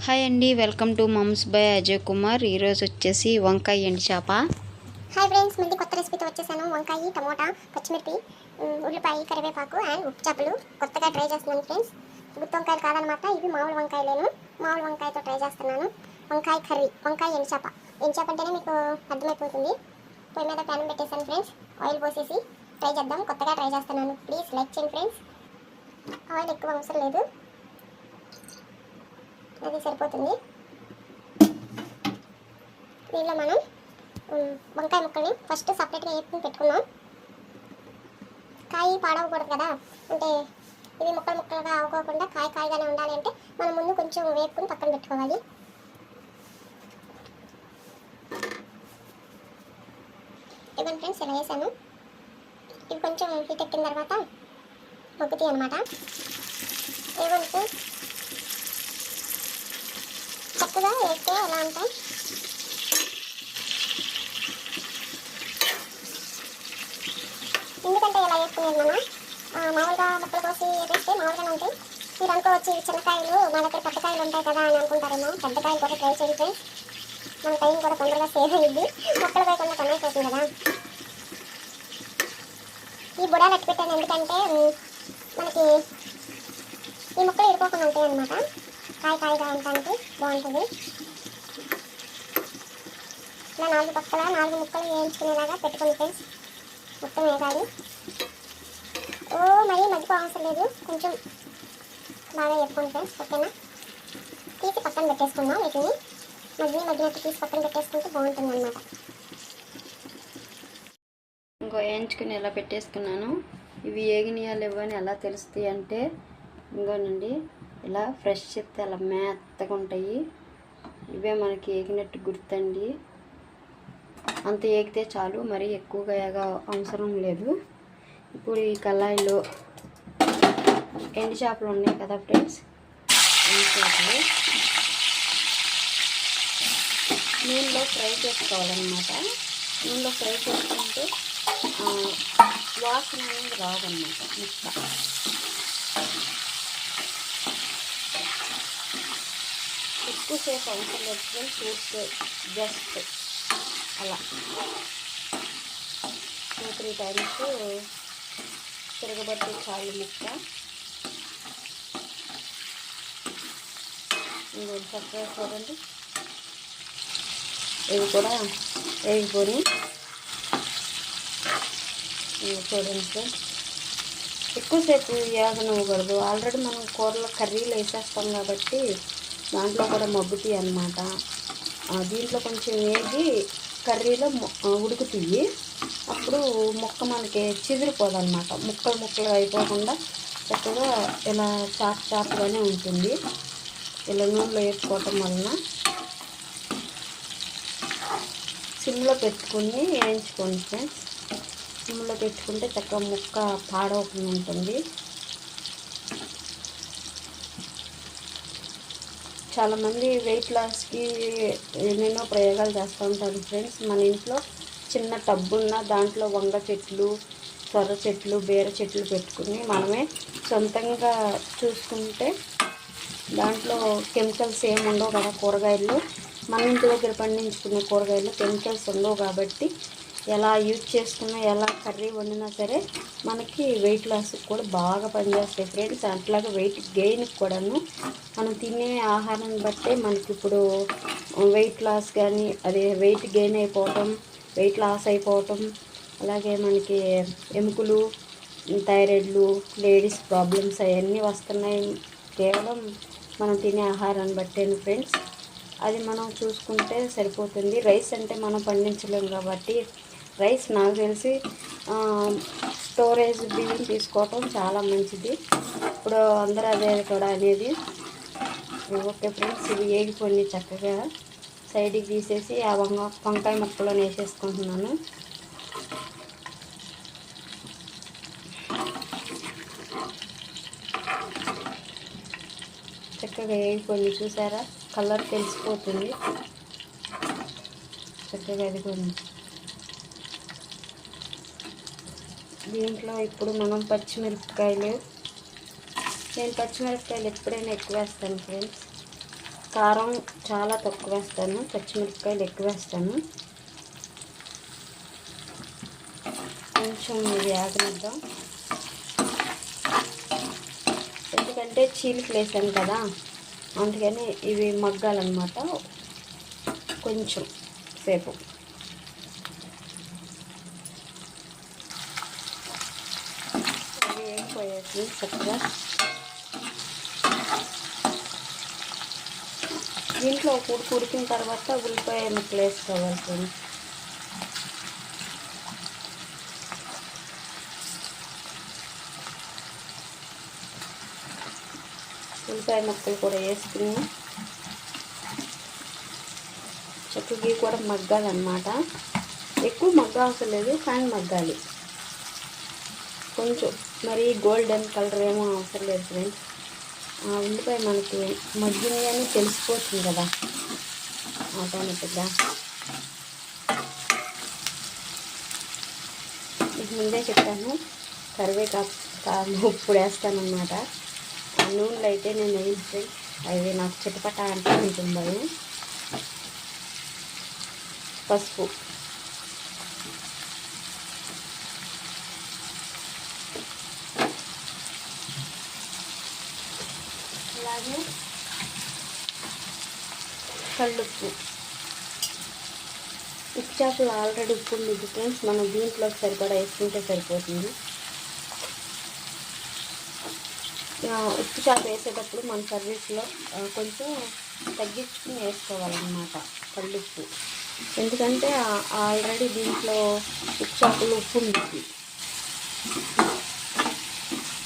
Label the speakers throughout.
Speaker 1: Hi అండి, welcome to mumps by Ajay Kumar. ఈరోజు వచ్చేసి వంకాయ ఎండు చేప.
Speaker 2: హాయ్ ఫ్రెండ్స్, మళ్ళీ కొత్త రెసిపీతో వచ్చేసాను. వంకాయ, టమోటా, పచ్చిమిర్చి, ఉల్లిపాయ, కరివేపాకు అండ్ ఉప్పు చేపలు కొత్తగా ట్రై చేస్తున్నాను ఫ్రెండ్స్. గుత్తి వంకాయలు కాదనమాట, ఇవి మామూలు వంకాయలేను. మామూలు వంకాయతో ట్రై చేస్తున్నాను. వంకాయ కర్రీ, వంకాయ ఎండు చేప. ఎండు చేప అంటేనే మీకు అర్థమైపోతుంది. పొయ్యి మీద ప్యాన్ పెట్టేశాను ఫ్రెండ్స్. ఆయిల్ పోసేసి ట్రై చేద్దాం. కొత్తగా ట్రై చేస్తున్నాను. ప్లీజ్ లైక్ చేయండి ఫ్రెండ్స్. ఆయిల్ ఎక్కువ అవసరం లేదు, అది సరిపోతుంది. దీనిలో మనం వంకాయ ముక్కల్ని ఫస్ట్ సపరేట్గా వేపుకుని పెట్టుకున్నాం. కాయ పాడవకూడదు కదా, అంటే ఇవి ముక్కలు ముక్కలుగా అవ్వకోకుండా కాయగానే ఉండాలి అంటే మనం ముందు కొంచెం వేపుకుని పక్కన పెట్టుకోవాలి. ఇవ్వండి ఫ్రెండ్స్, ఇలా వేసాను. ఇవి కొంచెం హీట్ ఎక్కిన తర్వాత మగ్గుతాయి అనమాట. ఇవ్వండి ఫ్రెండ్స్, చక్కగా వేస్తే ఎలా ఉంటాయి. ఎందుకంటే ఇలా వేసుకునేది మనం మామూలుగా ముక్కలు కోసి వేస్తే మామూలుగానే ఉంటాయి. మీరు అనుకోవచ్చు చిన్నకాయలు మా దగ్గర పెద్దకాయలు ఉంటాయి కదా అని అనుకుంటారేమో. పెద్దకాయలు కూడా ట్రై చేయండి ఫ్రెండ్స్, మన టైం కూడా తొందరగా సేవ్ అయ్యింది. ముక్కలు వేయకుండా తొందరైపోతుంది కదా. ఈ బుడాలు అట్టి పెట్టాను ఎందుకంటే మనకి ఈ ముక్కలు ఇరుకోకుండా ఉంటాయి అన్నమాట. కాయగా ఉండటానికి బాగుంటుంది. ఇలా 4 పక్కల 4 ముక్కలు వేయించుకునేలాగా పెట్టుకోండి ఫ్రెండ్స్. మొత్తం వేగాలి. మరీ మగ్గిపో అవసరం లేదు, కొంచెం బాగా వేపుకోండి ఫ్రెండ్స్. ఓకేనా, తీసి పక్కన పెట్టేసుకుందాం. వీటిని మగ్గినట్టు తీసి పక్కన పెట్టేసుకుంటే బాగుంటుంది అన్నమాట.
Speaker 1: ఇంకో వేయించుకుని ఎలా పెట్టేసుకున్నాను. ఇవి ఏగినాయా లేవని ఎలా తెలుస్తాయి అంటే ఇంకోనండి, ఇలా ఫ్రెష్ చెప్తే అలా మెత్తగా ఉంటాయి. ఇవే మనకి ఏగినట్టు గుర్తండి. అంత ఏగితే చాలు, మరీ ఎక్కువగా ఏగా అవసరం లేదు. ఇప్పుడు ఈ కళాయిలో ఎండు చేపలు ఉన్నాయి కదా ఫ్రెండ్స్, ఎండు చేపలు నూనెలో ఫ్రై చేసుకోవాలన్నమాట. నూనెలో ఫ్రై చేసుకుంటే వాసన అనేది రాదన్నమాట. ముక్క ఎక్కువసేపు అవసరం లేదు ఫ్రెండ్స్, జస్ట్ అలా 2-3 టైమ్స్ తిరగబట్టి చాలు ముక్క. ఇంకొక చక్కగా చూడండి, ఇవి కూడా వేగిపోయి చూడండి ఫ్రెండ్స్. ఎక్కువసేపు వేగనివ్వకూడదు. ఆల్రెడీ మనం కూరలో కర్రీలు వేసేస్తాం కాబట్టి దాంట్లో కూడా మగ్గుతాయి అన్నమాట. దీంట్లో కొంచెం వేగి కర్రీలో ఉడుకుతాయి. అప్పుడు ముక్క మనకి చిదిరిపోదన్నమాట. ముక్కలు అయిపోకుండా చక్కగా ఇలా చాపుగానే ఉంటుంది. ఇలా నూనెలో వేసుకోవటం వలన సిమ్లో పెట్టుకుని వేయించుకోండి ఫ్రెండ్స్. సిమ్లో పెట్టుకుంటే చక్కగా ముక్క పాడవకుండా ఉంటుంది. చాలామంది వెయిట్ లాస్కి ఎన్నెన్నో ప్రయోగాలు చేస్తూ ఉంటారు ఫ్రెండ్స్. మన ఇంట్లో చిన్న టబ్బు ఉన్న దాంట్లో వంగ చెట్లు, సొర చెట్లు, బీర చెట్లు పెట్టుకుని మనమే సొంతంగా చూసుకుంటే దాంట్లో కెమికల్స్ ఏమి ఉండవు కదా. కూరగాయలు మన ఇంటి దగ్గర పండించుకునే కూరగాయలు కెమికల్స్ ఉండవు కాబట్టి ఎలా యూజ్ చేసుకున్నా, ఎలా కర్రీ వండినా సరే మనకి వెయిట్ లాస్కి కూడా బాగా పనిచేస్తాయి ఫ్రెండ్స్. అట్లాగే వెయిట్ గెయిన్కి కూడాను మనం తినే ఆహారాన్ని బట్టే మనకి ఇప్పుడు వెయిట్ లాస్ కానీ అదే వెయిట్ గెయిన్ అయిపోవటం, వెయిట్ లాస్ అయిపోవటం, అలాగే మనకి ఎముకలు, థైరాయిడ్లు, లేడీస్ ప్రాబ్లమ్స్ అవన్నీ వస్తున్నాయి కేవలం మనం తినే ఆహారాన్ని బట్టేను ఫ్రెండ్స్. అది మనం చూసుకుంటే సరిపోతుంది. రైస్ అంటే మనం పండించలేము కాబట్టి రైస్ నాకు తెలిసి స్టోరేజ్ బియ్యం తీసుకోవటం చాలా మంచిది. ఇప్పుడు అందరూ అదే కూడా అనేది. ఓకే ఫ్రెండ్స్, ఇవి వేగిపోయి చక్కగా సైడ్కి తీసేసి ఆ వంకాయ ముక్కలో వేసేసుకుంటున్నాను. చక్కగా వేగిపోయి చూసారా, కలర్ తెలిసిపోతుంది చక్కగా. అదిగోండి, దీంట్లో ఇప్పుడు మనం పచ్చిమిరపకాయలు, నేను పచ్చిమిరపకాయలు ఎప్పుడైనా ఎక్కువ వేస్తాను ఫ్రెండ్స్. కారం చాలా తక్కువ వేస్తాను, పచ్చిమిరపకాయలు ఎక్కువ వేస్తాను. కొంచెం ఇది ఆగనిద్దాం, ఎందుకంటే చీలికలు వేసాను కదా, అందుకని ఇవి మగ్గాలన్నమాట కొంచెం సేపు. ఇవి వేగిపోయేసి చక్కగా దీంట్లో ఉడికిన తర్వాత ఉల్లిపాయ ముక్కలు వేసుకోవాలి ఫ్రెండ్స్. ఉల్లిపాయ ముక్కలు కూడా వేసుకుని చక్కగా కూడా మగ్గాలన్నమాట. ఎక్కువ మగ్గవసరం లేదు, కానీ మగ్గాలి కొంచెం. మరి గోల్డెన్ కలర్ ఏమో అవసరం లేదు ఫ్రెండ్స్. ఉల్లిపాయ మనకి మగ్గింది అని తెలిసిపోతుంది కదా ఆటోమేటిక్గా. మీకు ముందే చెప్పాను కరివేపాకు ఇప్పుడు వేస్తానమాట. నూనెలో అయితే నేను వేయిస్తే అవి నాకు చిటపట అంటే ఉంటుంది. పసుపు, అలాగే కల్లుప్పు. ఉప్పు చేపలు ఆల్రెడీ ఉప్పు ఉంది ఫ్రెండ్స్, మనం దీంట్లోకి సరిపడా వేసుకుంటే సరిపోతుంది. ఉప్పు చేప వేసేటప్పుడు మన సర్వీస్లో కొంచెం తగ్గించుకుని వేసుకోవాలన్నమాట కల్లుప్పు, ఎందుకంటే ఆల్రెడీ దీంట్లో ఉప్పు చేపలు ఉప్పు ఉంది.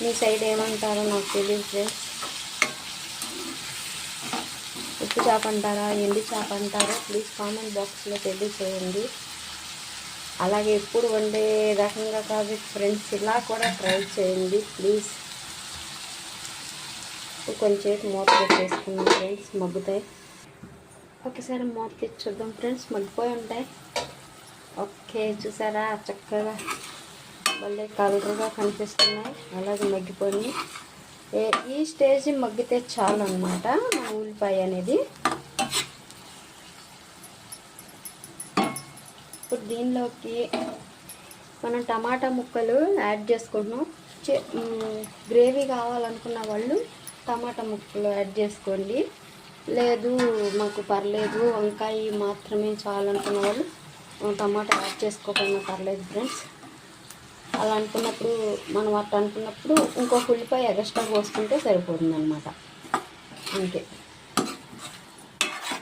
Speaker 1: మీ సైడ్ ఏమంటారో నాకు తెలియదు ఫ్రెండ్స్. ఉప్పు చేప అంటారా, ఎండు చేప అంటారా, ప్లీజ్ కామెంట్ బాక్స్లో తెలియచేయండి. అలాగే ఎప్పుడు వండే రకంగా కాదు ఫ్రెండ్స్, ఇలా కూడా ట్రై చేయండి ప్లీజ్. కొంచెంసేపు మూత పెట్టేసుకున్నాం ఫ్రెండ్స్, మగ్గుతాయి. ఒకసారి మూత తెచ్చి చూద్దాం ఫ్రెండ్స్, మగ్గిపోయి ఉంటాయి. ఓకే, చూసారా చక్కగా మళ్ళీ కలర్గా కనిపిస్తున్నాయి, అలాగే మగ్గిపోయి. ఈ స్టేజ్ మగ్గితే చాలు అన్నమాట మన ఉల్లిపాయ అనేది. ఇప్పుడు దీనిలోకి మనం టమాటా ముక్కలు యాడ్ చేసుకుంటున్నాం. గ్రేవీ కావాలనుకున్న వాళ్ళు టమాటా ముక్కలు యాడ్ చేసుకోండి, లేదు మాకు పర్లేదు వంకాయ మాత్రమే చాలనుకున్న వాళ్ళు టమాటా యాడ్ చేసుకోకపోయినా పర్లేదు ఫ్రెండ్స్. అలా అనుకున్నప్పుడు మనం అట్లా అనుకున్నప్పుడు ఇంకొక ఉల్లిపాయ ఎక్స్ట్రా పోసుకుంటే సరిపోతుంది అన్నమాట, అంతే.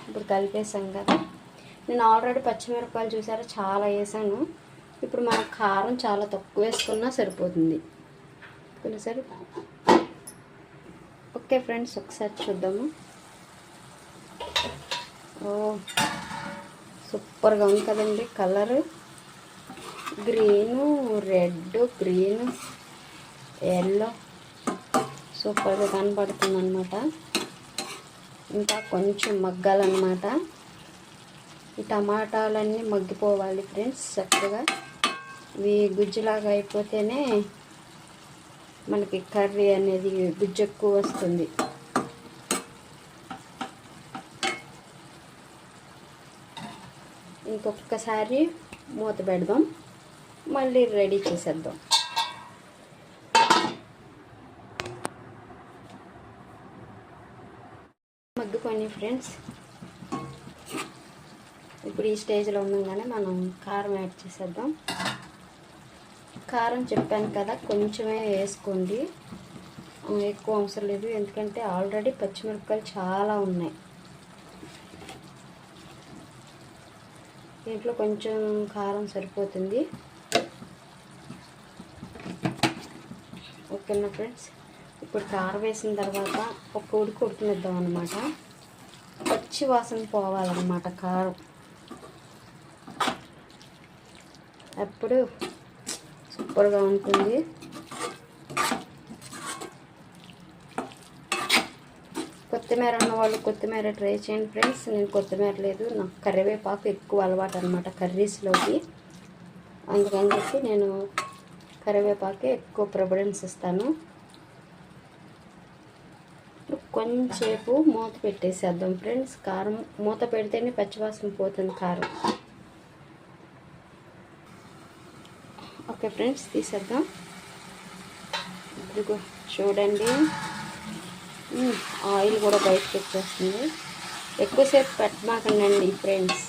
Speaker 1: ఇప్పుడు కలిపేసాం కదా. నేను ఆల్రెడీ పచ్చిమిరపకాయలు చూసారా చాలా వేసాను. ఇప్పుడు మన కారం చాలా తక్కువ వేసుకున్నా సరిపోతుంది. సరే, ఓకే ఫ్రెండ్స్, ఒకసారి చూద్దాము. ఓ సూపర్గా ఉంది కదండి colour. Green, red, green, yellow సూపర్గా కనపడుతుంది అన్నమాట. ఇంకా కొంచెం మగ్గాలన్నమాట. ఈ టమాటాలన్నీ మగ్గిపోవాలి ఫ్రెండ్స్ చక్కగా. ఇవి గుజ్జులాగా అయిపోతేనే మనకి కర్రీ అనేది గుజ్జు ఎక్కువ వస్తుంది. ఇంకొకసారి మూత పెడదాం, మళ్ళీ రెడీ చేసేద్దాం. మగ్గిపోయి ఫ్రెండ్స్, ఇప్పుడు ఈ స్టేజ్లో ఉండగానే మనం కారం యాడ్ చేసేద్దాం. కారం చెప్పాను కదా కొంచెమే వేసుకోండి, ఎక్కువ అవసరం లేదు, ఎందుకంటే ఆల్రెడీ పచ్చిమిరపకాయలు చాలా ఉన్నాయి. దీంట్లో కొంచెం కారం సరిపోతుంది. ఓకేనా ఫ్రెండ్స్, ఇప్పుడు కారం వేసిన తర్వాత ఒక ఉడికిద్దాం అన్నమాట. పచ్చి వాసన పోవాలన్నమాట కారం. అప్పుడు సూపర్గా ఉంటుంది. కొత్తిమీర ఉన్న వాళ్ళు కొత్తిమీర ట్రై చేయండి ఫ్రెండ్స్. నేను కొత్తిమీర లేదు, నాకు కరివేపాకు ఎక్కువ అలవాటు అనమాట కర్రీస్లోకి, అందుకని చెప్పి నేను కరివేపాకే ఎక్కువ ప్రిఫరెన్స్ ఇస్తాను. కొంచెంసేపు మూత పెట్టేసేద్దాం ఫ్రెండ్స్. కారం మూత పెడితేనే పచ్చివాసన పోతుంది కారం. ఓకే ఫ్రెండ్స్, తీసేద్దాం. ఇదిగో చూడండి, ఆయిల్ కూడా బయటకు వచ్చేస్తుంది. ఎక్కువసేపు పెట్టమాకండి ఫ్రెండ్స్.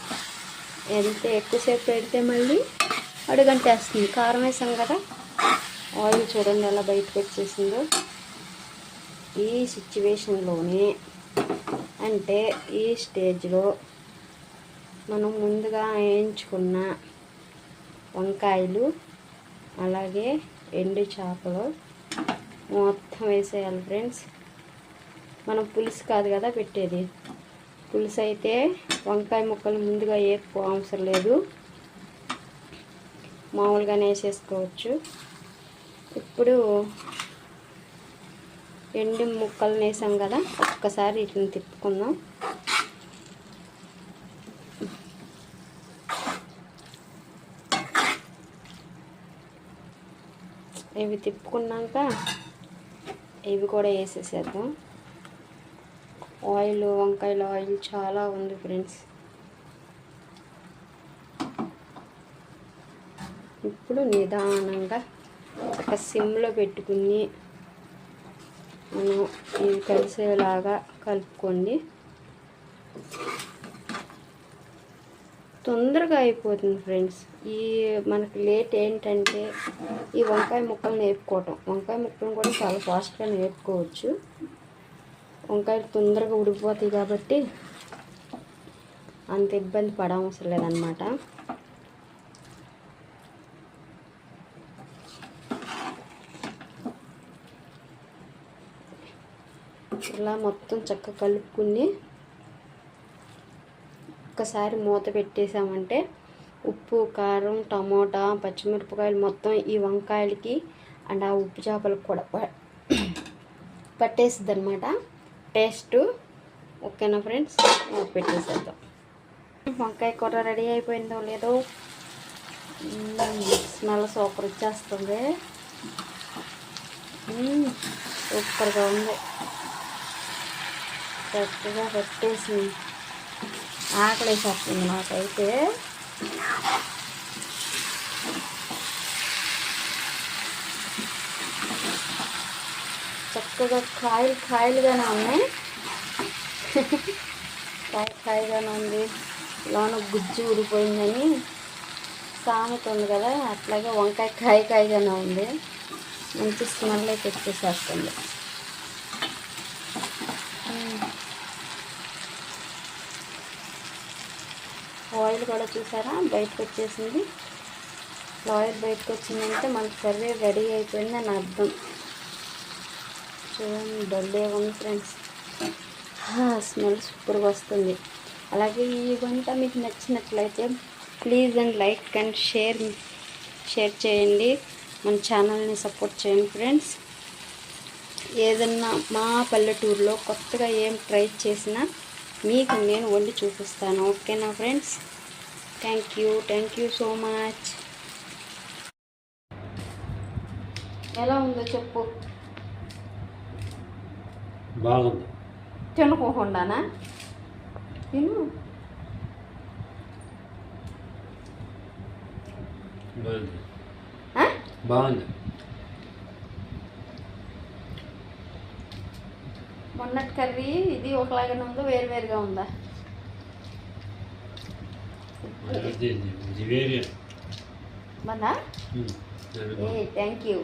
Speaker 1: ఎంత ఎక్కువసేపు పెడితే మళ్ళీ అడుగంటేస్తుంది. కారం వేసాం కదా, ఆయిల్ చూడండి ఎలా బయటకు వచ్చేసిందో. ఈ సిచ్యువేషన్లోనే అంటే ఈ స్టేజ్లో మనం ముందుగా వేయించుకున్న వంకాయలు అలాగే ఎండు చేపలు మొత్తం వేసేయాలి ఫ్రెండ్స్. మనం పులుసు కాదు కదా పెట్టేది. పులుసు అయితే వంకాయ ముక్కలు ముందుగా వేపుకో అవసరం లేదు, మామూలుగానే వేసేసుకోవచ్చు. ఇప్పుడు ఎండు ముక్కలు వేసాం కదా, ఒక్కసారి వీటిని తిప్పుకుందాం. ఇవి తిప్పుకున్నాక ఇవి కూడా వేసేసేద్దాం. ఆయిల్, వంకాయల ఆయిల్ చాలా ఉంది ఫ్రెండ్స్. ఇప్పుడు నిదానంగా ఒక సిమ్లో పెట్టుకుని మనం ఇవి కలిసేలాగా కలుపుకోండి. తొందరగా అయిపోతుంది ఫ్రెండ్స్. ఈ మనకి లేట్ ఏంటంటే ఈ వంకాయ ముక్కలను వేపుకోవటం. వంకాయ ముక్కలను కూడా చాలా ఫాస్ట్గా వేపుకోవచ్చు. వంకాయలు తొందరగా ఉడికిపోతాయి కాబట్టి అంత ఇబ్బంది పడవసరం లేదన్నమాట. ఇలా మొత్తం చక్కగా కలుపుకుని ఒక్కసారి మూత పెట్టేసామంటే ఉప్పు, కారం, టమోటా, పచ్చిమిరపకాయలు మొత్తం ఈ వంకాయలకి అండ్ ఆ ఉప్పు చేపలకు కూడా పట్టేసిద్ది అనమాట టేస్ట్. ఓకేనా ఫ్రెండ్స్, మూత పెట్టేసేద్దాం. వంకాయ కూర రెడీ అయిపోయిందో లేదో, స్మెల్ సూపర్ వచ్చేస్తుంది. సూపర్గా ఉంది. చక్కగా పెట్టేసి ఆకలేసేస్తుంది నాకైతే. చక్కగా కాయలుగానే ఉన్నాయి. కాయగానే ఉంది. లోన గుజ్జు ఊడిపోయిందని సామెత ఉంది కదా, అట్లాగే వంకాయ కాయగానే ఉంది. మంచి స్మెల్ అయితే వచ్చేసేస్తుంది. ఆయిల్ కూడా చూసారా బయటకు వచ్చేసింది. ఆయిల్ బయటకు వచ్చిందంటే మనకి కర్రీ రెడీ అయిపోయిందని అర్థం. చూడండి భలే ఉంది ఫ్రెండ్స్. స్మెల్ సూపర్గా వస్తుంది. అలాగే ఈ వంట మీకు నచ్చినట్లయితే please and like and share చేయండి. మన ఛానల్ని సపోర్ట్ చేయండి ఫ్రెండ్స్. ఏదన్నా మా పల్లెటూరులో కొత్తగా ఏం ట్రై చేసినా మీకు నేను వండి చూపిస్తాను. ఓకేనా friends, thank you so much. ఎలా ఉందో చెప్పు.
Speaker 3: బాగుంది.
Speaker 1: తినుకోకుండానా? తిను.
Speaker 3: బాగుంది.
Speaker 1: మొన్నటి కర్రీ ఇది ఒకలాగానే ఉందో వేరువేరుగా ఉందా?
Speaker 3: ఇది వేరే.
Speaker 1: Thank you.